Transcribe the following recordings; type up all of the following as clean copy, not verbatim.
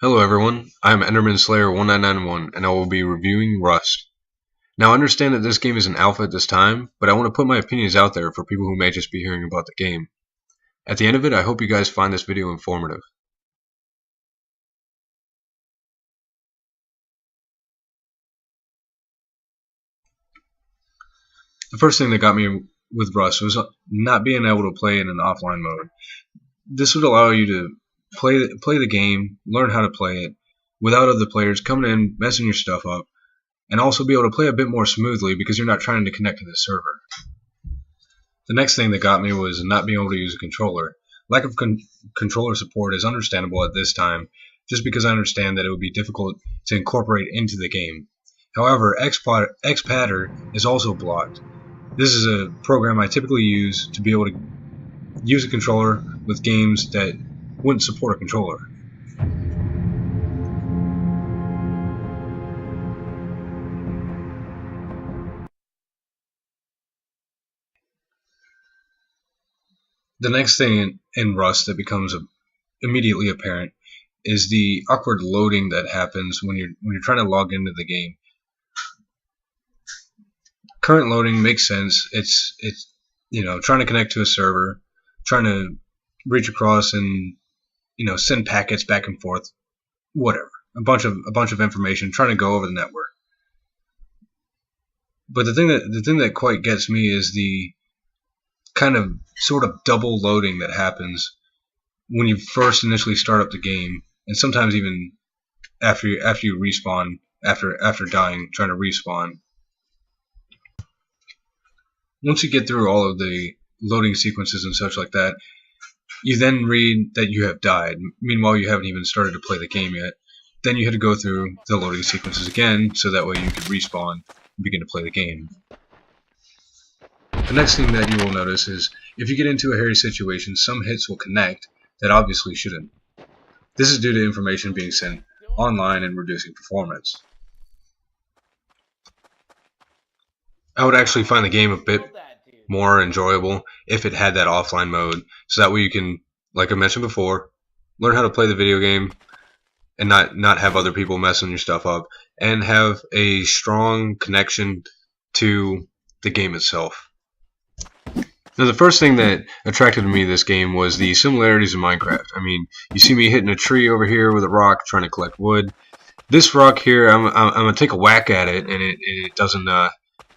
Hello everyone, I am Enderman Slayer 1991 and I will be reviewing Rust. Now I understand that this game is an alpha at this time, but I want to put my opinions out there for people who may just be hearing about the game. At the end of it, I hope you guys find this video informative. The first thing that got me with Rust was not being able to play in an offline mode. This would allow you to play the game, learn how to play it, without other players coming in, messing your stuff up, and also be able to play a bit more smoothly because you're not trying to connect to the server. The next thing that got me was not being able to use a controller. Lack of controller support is understandable at this time, just because I understand that it would be difficult to incorporate into the game. However, Xpadder is also blocked. This is a program I typically use to be able to use a controller with games that wouldn't support a controller. The next thing in Rust that becomes immediately apparent is the awkward loading that happens when you're trying to log into the game. Current loading makes sense. It's trying to connect to a server, trying to reach across and send packets back and forth, whatever. A bunch of information, trying to go over the network. But the thing that quite gets me is the kind of sort of double loading that happens when you first initially start up the game, and sometimes even after you respawn, after dying, trying to respawn. Once you get through all of the loading sequences and such like that, you then read that you have died. Meanwhile, you haven't even started to play the game yet. Then you had to go through the loading sequences again, so that way you could respawn and begin to play the game. The next thing that you will notice is if you get into a hairy situation, some hits will connect that obviously shouldn't. This is due to information being sent online and reducing performance. I would actually find the game a bit more enjoyable if it had that offline mode, so that way you can, like I mentioned before, learn how to play the video game and not have other people messing your stuff up, and have a strong connection to the game itself. Now, the first thing that attracted me to this game was the similarities in Minecraft. I mean, you see me hitting a tree over here with a rock, trying to collect wood. This rock here, I'm gonna take a whack at it, and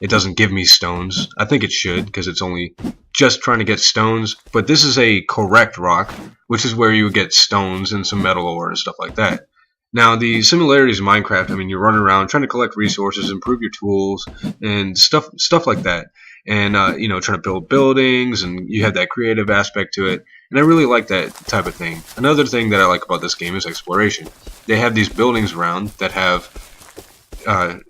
it doesn't give me stones. I think it should, because it's only just trying to get stones. But this is a correct rock, which is where you would get stones and some metal ore and stuff like that. Now, the similarities in Minecraft, I mean, you're running around trying to collect resources, improve your tools, and stuff like that. And trying to build buildings, and you have that creative aspect to it. And I really like that type of thing. Another thing that I like about this game is exploration. They have these buildings around that have, I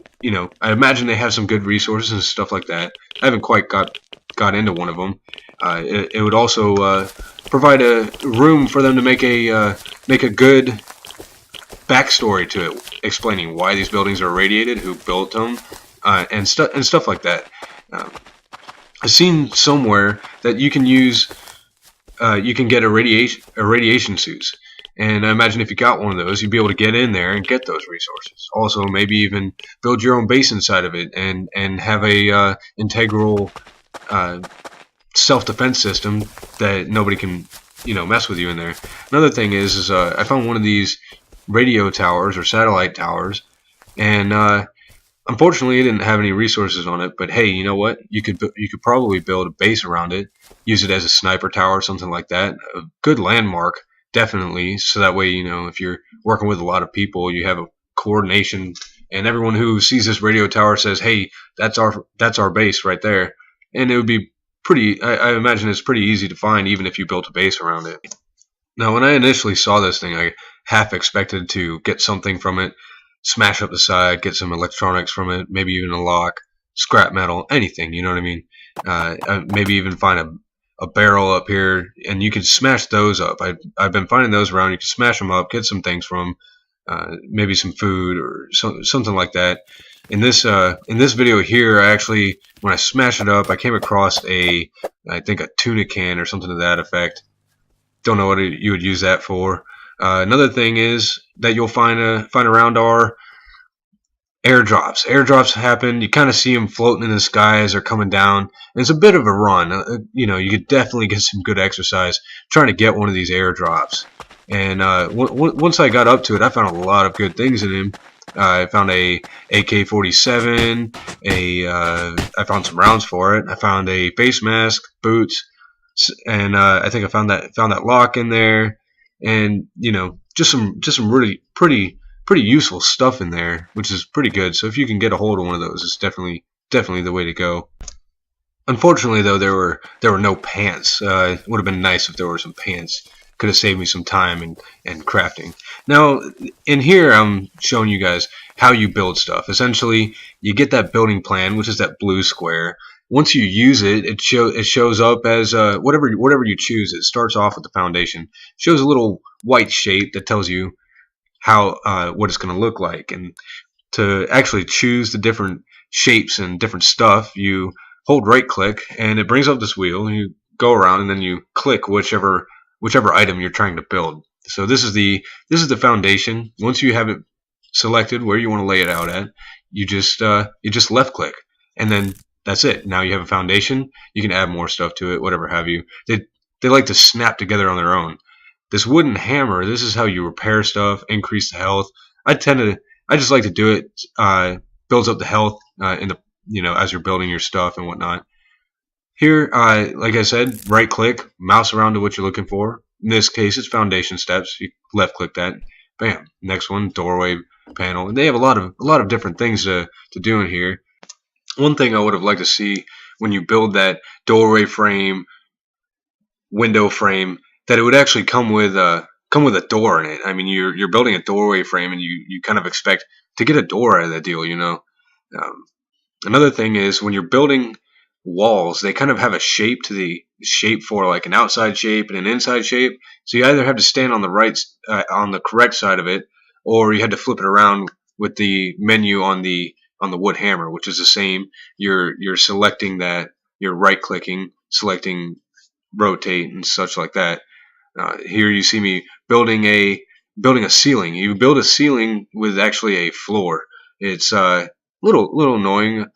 imagine they have some good resources and stuff like that. I haven't quite got into one of them. It would also provide a room for them to make a good backstory to it, explaining why these buildings are irradiated, who built them, and stuff like that. I've seen somewhere that you can use, you can get irradiation suits, and I imagine if you got one of those, you'd be able to get in there and get those resources. Also, maybe even build your own base inside of it, and have a integral self-defense system that nobody can mess with you in there. Another thing is I found one of these radio towers or satellite towers, and unfortunately, it didn't have any resources on it, but hey, you know what? You could probably build a base around it, use it as a sniper tower or something like that. A good landmark, definitely, so that way, if you're working with a lot of people, you have a coordination, and everyone who sees this radio tower says, hey, that's our base right there. And it would be pretty, I imagine it's pretty easy to find, even if you built a base around it. Now, when I initially saw this thing, I half expected to get something from it, smash up the side, get some electronics from it, maybe even a lock, scrap metal, anything, you know what I mean? Maybe even find a barrel up here, and you can smash those up. I've been finding those around. You can smash them up, get some things from them, maybe some food or something like that. In this video here, I actually, when I smashed it up, I came across I think a tuna can or something to that effect. Don't know what you would use that for. Another thing is that you'll find around are airdrops. Airdrops happen. You kind of see them floating in the sky as they're coming down. And it's a bit of a run. You could definitely get some good exercise trying to get one of these airdrops. And once I got up to it, I found a lot of good things in him. I found a AK-47. I found some rounds for it. I found a face mask, boots, and I think I found that lock in there, and just some really pretty useful stuff in there, which is pretty good. So if you can get a hold of one of those, it's definitely the way to go. Unfortunately, though, there were no pants. It would have been nice if there were some pants. Could have saved me some time and crafting. Now, in here, I'm showing you guys how you build stuff. Essentially, you get that building plan, which is that blue square. Once you use it, it shows up as whatever you choose. It starts off with the foundation. It shows a little white shape that tells you how what it's going to look like. And to actually choose the different shapes and different stuff, you hold right click and it brings up this wheel, and you go around and then you click whichever item you're trying to build. So this is the foundation. Once you have it selected where you want to lay it out at, you just left click, and then that's it. Now you have a foundation. You can add more stuff to it, whatever have you. They like to snap together on their own. This wooden hammer, this is how you repair stuff, increase the health. I just like to do it. Builds up the health in the as you're building your stuff and whatnot. Here, like I said, right click, mouse around to what you're looking for. In this case, it's foundation steps. You left click that, bam. Next one, doorway panel. And they have a lot of different things to do in here. One thing I would have liked to see when you build that doorway frame, window frame, that it would actually come with a door in it. I mean, you're building a doorway frame, and you kind of expect to get a door out of that deal, Another thing is when you're building walls, they kind of have a shape to the shape for like an outside shape and an inside shape. So you either have to stand on the correct side of it, or you had to flip it around with the menu on the wood hammer, which is the same. You're selecting that. You're right clicking, selecting rotate and such like that. Here you see me building a ceiling. You build a ceiling with actually a floor. It's little annoying.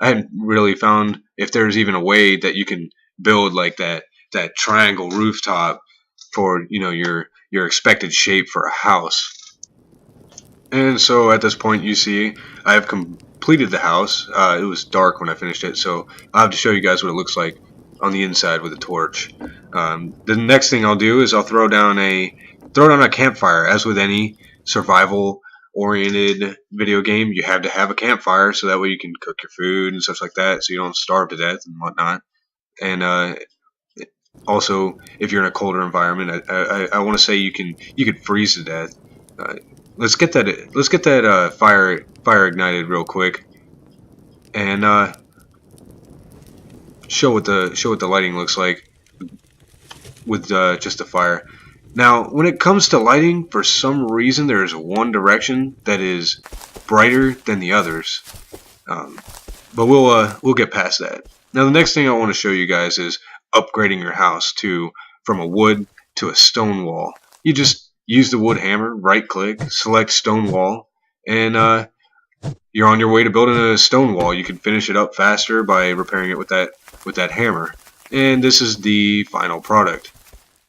I hadn't really found if there's even a way that you can build like that triangle rooftop for your expected shape for a house. And so at this point, you see I have completed the house. It was dark when I finished it, so I'll have to show you guys what it looks like on the inside with a torch. The next thing I'll do is I'll throw down a campfire. As with any survival oriented video game, you have to have a campfire so that way you can cook your food and stuff like that, so you don't starve to death and whatnot. And also, if you're in a colder environment, I want to say you can freeze to death. Let's get that fire ignited real quick, and show what the lighting looks like with just the fire. Now, when it comes to lighting, for some reason there is one direction that is brighter than the others, but we'll get past that. Now, the next thing I want to show you guys is upgrading your house from a wood to a stone wall. You just use the wood hammer, right click, select stone wall, and you're on your way to building a stone wall. You can finish it up faster by repairing it with that hammer. And this is the final product.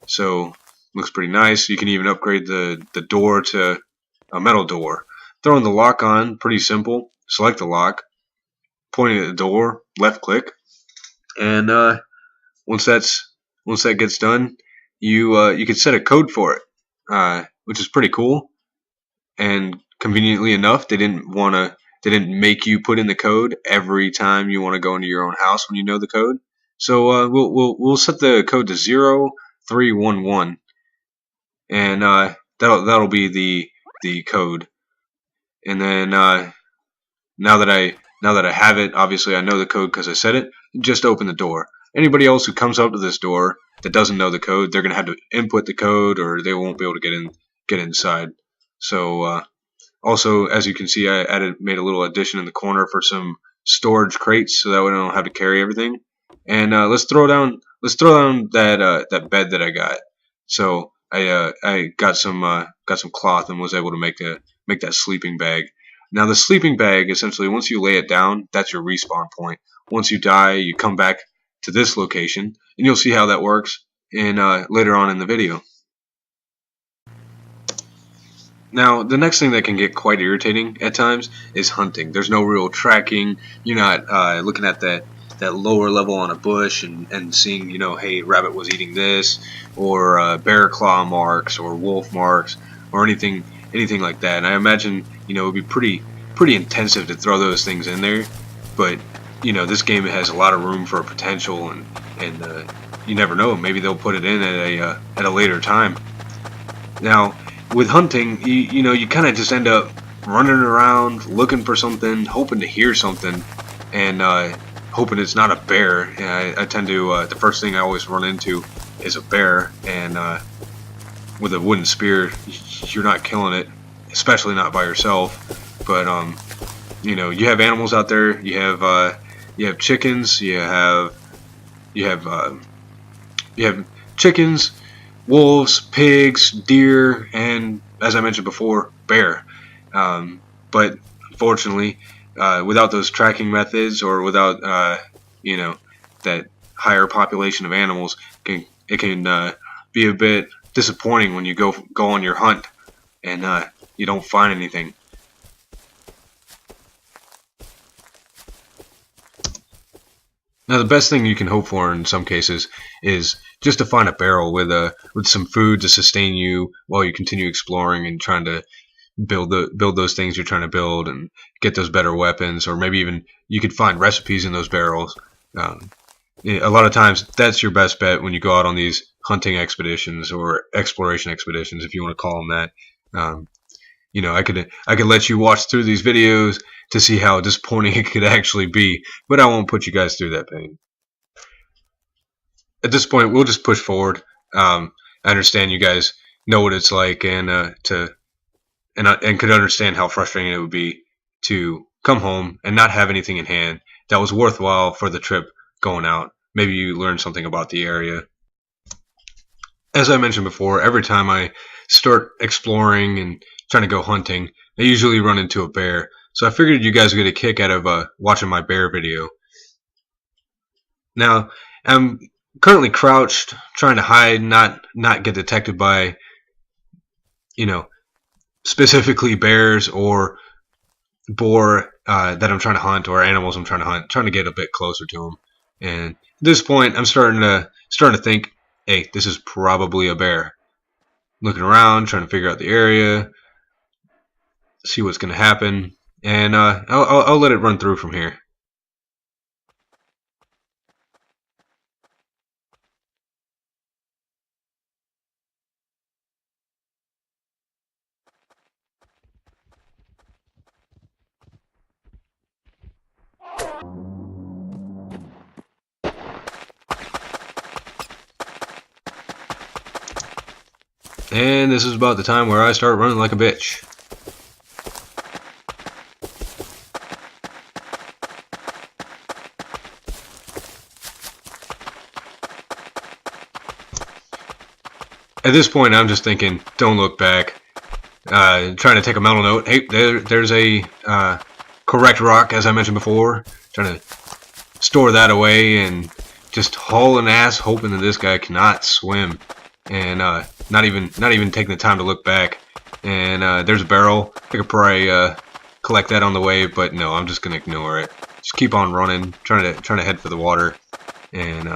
So looks pretty nice. You can even upgrade the door to a metal door. Throwing the lock on, pretty simple. Select the lock, pointing at the door, left click, and once that gets done, you can set a code for it, which is pretty cool. And conveniently enough, they didn't make you put in the code every time you want to go into your own house when you know the code. So we'll set the code to 0311, and that'll be the code. And then now that I have it, obviously I know the code because I said it. Just open the door. Anybody else who comes up to this door that doesn't know the code, they're gonna have to input the code, or they won't be able to get inside. So also, as you can see, I made a little addition in the corner for some storage crates, so that way I don't have to carry everything. And let's throw down that bed that I got. So I got some cloth and was able to make that sleeping bag. Now the sleeping bag, essentially, once you lay it down, that's your respawn point. Once you die, you come back to this location, and you'll see how that works in later on in the video. Now, the next thing that can get quite irritating at times is hunting. There's no real tracking. You're not looking at that lower level on a bush and seeing, hey, rabbit was eating this, or bear claw marks, or wolf marks, or anything like that. And I imagine, it would be pretty intensive to throw those things in there. But, this game has a lot of room for potential, and you never know. Maybe they'll put it in at a later time. Now, with hunting, you kind of just end up running around looking for something, hoping to hear something, and hoping it's not a bear. And I tend to the first thing I always run into is a bear, and with a wooden spear, you're not killing it, especially not by yourself. But you have animals out there. You have chickens. You have chickens, wolves, pigs, deer, and, as I mentioned before, bear. But unfortunately, without those tracking methods, or without that higher population of animals, it can be a bit disappointing when you go on your hunt and you don't find anything. Now, the best thing you can hope for in some cases is just to find a barrel with some food to sustain you while you continue exploring and trying to build those things you're trying to build and get those better weapons, or maybe even you could find recipes in those barrels. A lot of times that's your best bet when you go out on these hunting expeditions or exploration expeditions, if you want to call them that. I could let you watch through these videos to see how disappointing it could actually be, but I won't put you guys through that pain. At this point, we'll just push forward. I understand you guys know what it's like, and could understand how frustrating it would be to come home and not have anything in hand that was worthwhile for the trip going out. Maybe you learned something about the area. As I mentioned before, every time I start exploring and trying to go hunting, I usually run into a bear. So I figured you guys would get a kick out of watching my bear video. Now, I'm currently crouched, trying to hide, not get detected by, specifically bears or boar that I'm trying to hunt, or animals I'm trying to hunt, trying to get a bit closer to them. And at this point, I'm starting to think, hey, this is probably a bear. Looking around, trying to figure out the area, see what's going to happen, and I'll let it run through from here. And this is about the time where I start running like a bitch. At this point, I'm just thinking, don't look back. Trying to take a mental note. Hey, there's a correct rock, as I mentioned before. Trying to store that away and just hauling ass, hoping that this guy cannot swim, and not even taking the time to look back. And there's a barrel. I could probably collect that on the way, but no, I'm just gonna ignore it. Just keep on running, trying to head for the water, and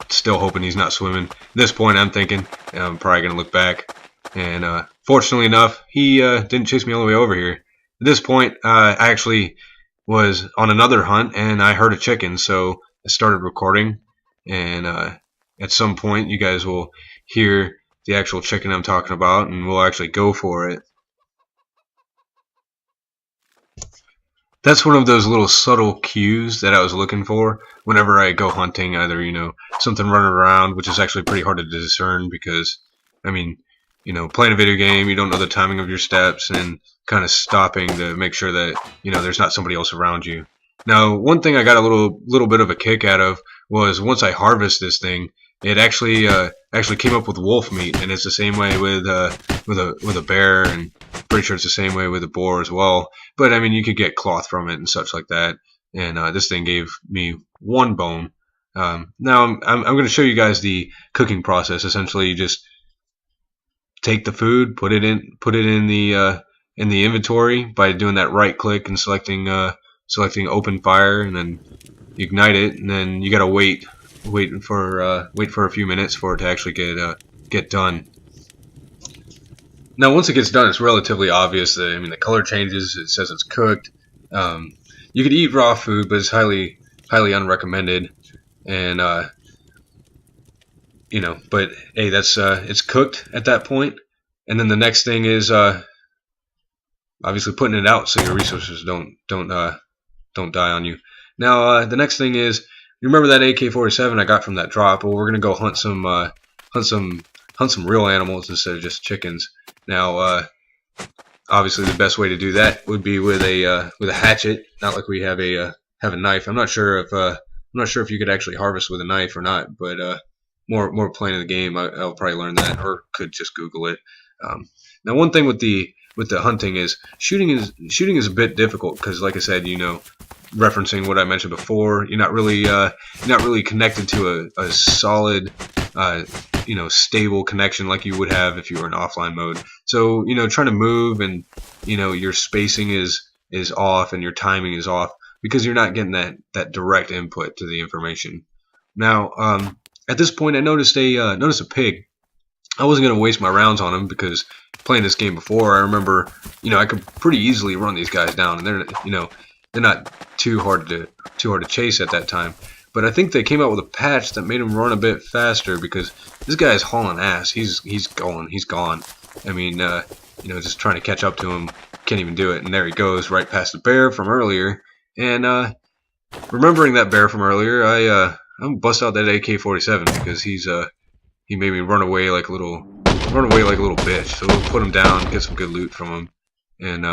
still hoping he's not swimming. At this point, I'm thinking I'm probably gonna look back, and fortunately enough, he didn't chase me all the way over here. At this point, I actually was on another hunt, and I heard a chicken, so I started recording, and at some point, you guys will hear the actual chicken I'm talking about, and we'll actually go for it. That's one of those little subtle cues that I was looking for whenever I go hunting, either, something running around, which is actually pretty hard to discern because, I mean, playing a video game, you don't know the timing of your steps, and kind of stopping to make sure that, there's not somebody else around you. Now, one thing I got a little bit of a kick out of was once I harvest this thing, it actually came up with wolf meat, and it's the same way with a bear, and pretty sure it's the same way with a boar as well. But I mean, you could get cloth from it and such like that. And this thing gave me one bone. Now I'm going to show you guys the cooking process. Essentially, you just take the food, put it in the inventory by doing that right click and selecting open fire, and then you ignite it, and then you gotta wait for a few minutes for it to actually get done. Now, once it gets done, it's relatively obvious that, I mean, the color changes. It says it's cooked. You could eat raw food, but it's highly unrecommended. And but hey, that's it's cooked at that point. And then the next thing is obviously putting it out so your resources don't die on you. Now the next thing is, you remember that AK-47 I got from that drop? Well, we're gonna go hunt some real animals instead of just chickens. Now obviously the best way to do that would be with a hatchet, not like we have a knife. I'm not sure if you could actually harvest with a knife or not, but more playing in the game, I'll probably learn that, or could just Google it. Now, one thing with the hunting is shooting is a bit difficult because, like I said, referencing what I mentioned before, you're not really connected to a solid stable connection like you would have if you were in offline mode. So trying to move, and your spacing is off and your timing is off because you're not getting that direct input to the information. Now at this point, I noticed a pig. I wasn't going to waste my rounds on him because playing this game before, I remember I could pretty easily run these guys down, and they're not too hard to chase at that time. But I think they came out with a patch that made him run a bit faster because this guy is hauling ass. He's gone. I mean, just trying to catch up to him, can't even do it. And there he goes, right past the bear from earlier. And remembering that bear from earlier, I'm bust out that AK-47 because he made me run away like a little bitch. So we'll put him down, get some good loot from him, and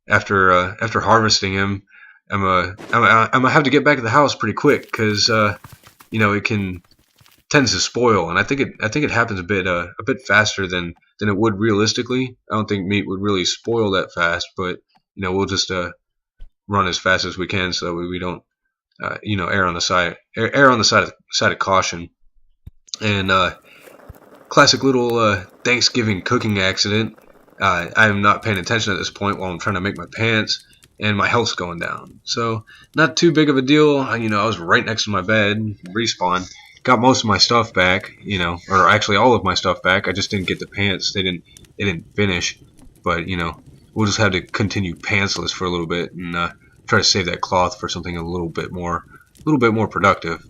after harvesting him, I'm gonna have to get back to the house pretty quick because it tends to spoil, and I think it happens a bit faster than it would realistically. I don't think meat would really spoil that fast, but we'll just run as fast as we can so that we don't err on the side of caution. And classic little Thanksgiving cooking accident. I'm not paying attention at this point while I'm trying to make my pants, and my health's going down. So not too big of a deal. I was right next to my bed. Respawn. Got most of my stuff back. Or actually all of my stuff back. I just didn't get the pants. They didn't finish. But we'll just have to continue pantsless for a little bit and try to save that cloth for something a little bit more productive.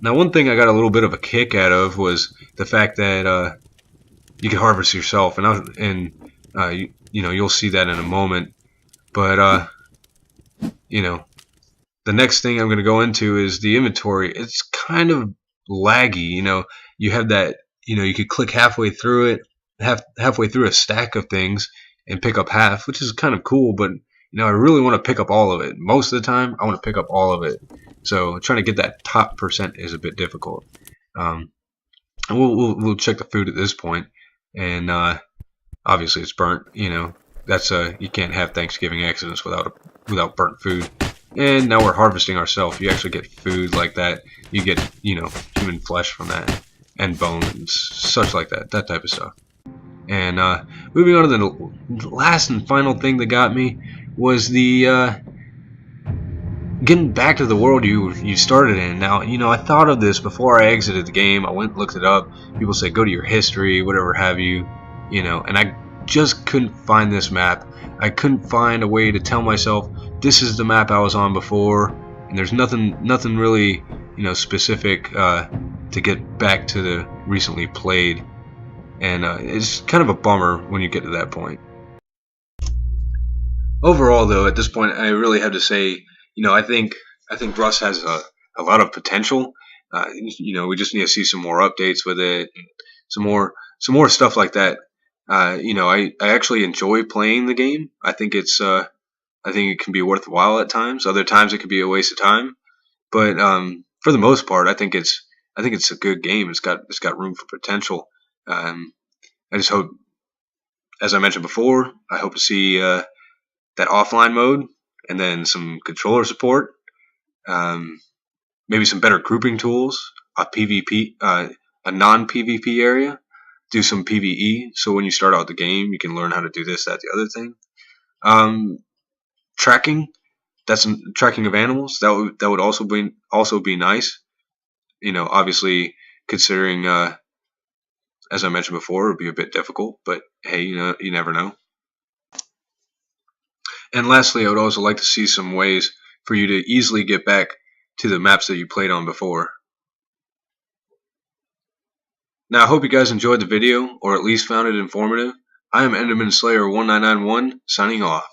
Now, one thing I got a little bit of a kick out of was the fact that you can harvest yourself, and you'll see that in a moment. But the next thing I'm going to go into is the inventory. It's kind of laggy. You have that. You could click halfway through it, halfway through a stack of things, and pick up half, which is kind of cool. But I really want to pick up all of it. Most of the time, I want to pick up all of it. So trying to get that top percent is a bit difficult. And we'll check the food at this point, and obviously it's burnt. That's you can't have Thanksgiving accidents without burnt food. And now we're harvesting ourselves. You actually get food like that. You get human flesh from that, and bones and such like that type of stuff. And moving on to the last and final thing that got me was the getting back to the world you started in. Now, I thought of this before I exited the game. I went and looked it up. People say go to your history, whatever have you, and I just couldn't find this map. I couldn't find a way to tell myself this is the map I was on before, and there's nothing really, specific to get back to the recently played. And it's kind of a bummer when you get to that point. Overall, though, at this point, I really have to say, I think Rust has a lot of potential. We just need to see some more updates with it, some more stuff like that. I actually enjoy playing the game. I think it can be worthwhile at times. Other times it can be a waste of time. But for the most part, I think it's I think it's a good game. It's got room for potential. Um, I just hope, as I mentioned before, I hope to see that offline mode and then some controller support. Um, Maybe some better grouping tools, a PvP, a non-PvP area, do some PvE. So when you start out the game, you can learn how to do this, that, the other thing. Um, Tracking, tracking of animals. That would also be nice. Obviously considering, as I mentioned before, it would be a bit difficult. But hey, you never know. And lastly, I would also like to see some ways for you to easily get back to the maps that you played on before. Now, I hope you guys enjoyed the video, or at least found it informative. I am Enderman Slayer 1991, signing off.